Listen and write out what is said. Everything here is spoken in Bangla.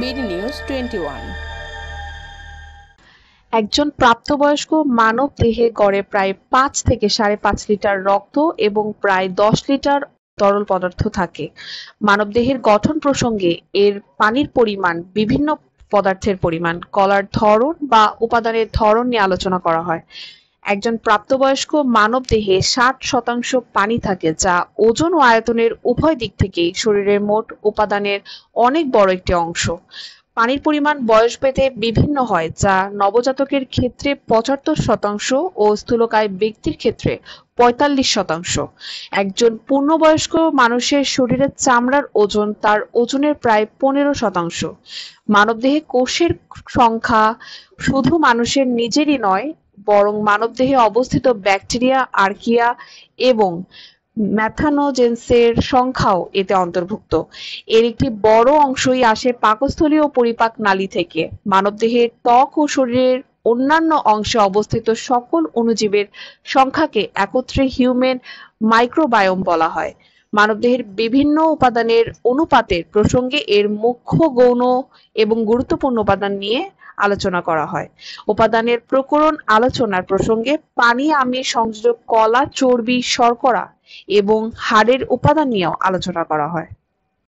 BD news 21। একজন প্রাপ্তবয়স্ক মানব দেহে গড়ে প্রায় 5 থেকে 5.5 লিটার রক্ত এবং প্রায় 10 লিটার তরল পদার্থ থাকে। মানবদেহের গঠন প্রসঙ্গে এর পানির পরিমাণ, বিভিন্ন পদার্থের পরিমাণ, কলার ধরন বা উপাদানের ধরন নিয়ে আলোচনা করা হয়। একজন প্রাপ্তবয়স্ক মানবদেহে 60% পানি থাকে, যা ওজন ও আয়তনের উভয় দিক থেকেই শরীরের মোট উপাদানের অনেক বড় একটি অংশ। পানির পরিমাণ বয়সভেদে বিভিন্ন হয়, যা নবজাতকের ক্ষেত্রে 75% ও স্থূলকায় ব্যক্তির ক্ষেত্রে 45%। একজন পূর্ণবয়স্ক মানুষের শরীরের চামড়ার ওজন তার ওজনের প্রায় 15%। মানবদেহে কোষের সংখ্যা শুধু মানুষের নিজেরই নয়, বরং মানবদেহে অবস্থিত ব্যাকটেরিয়া, আর্কিয়া এবং ম্যাথানোজেন্সের সংখ্যাও এতে অন্তর্ভুক্ত। এর একটি বড় অংশই আসে পাকস্থলী ও পরিপাক নালী থেকে। মানবদেহের ত্বক ও শরীরের অন্যান্য অংশে অবস্থিত সকল অণুজীবের সংখ্যাকে একত্রে হিউম্যান মাইক্রোবায়োম বলা হয়। মানবদেহের বিভিন্ন উপাদানের অনুপাতের প্রসঙ্গে এর মুখ্য, গৌণ এবং গুরুত্বপূর্ণ উপাদান নিয়ে আলোচনা করা হয়। উপাদানের প্রকরণ আলোচনার প্রসঙ্গে পানি, আমিষ সংযোজক, কলা, চর্বি, শর্করা এবং হাড়ের উপাদান নিয়েও আলোচনা করা হয়।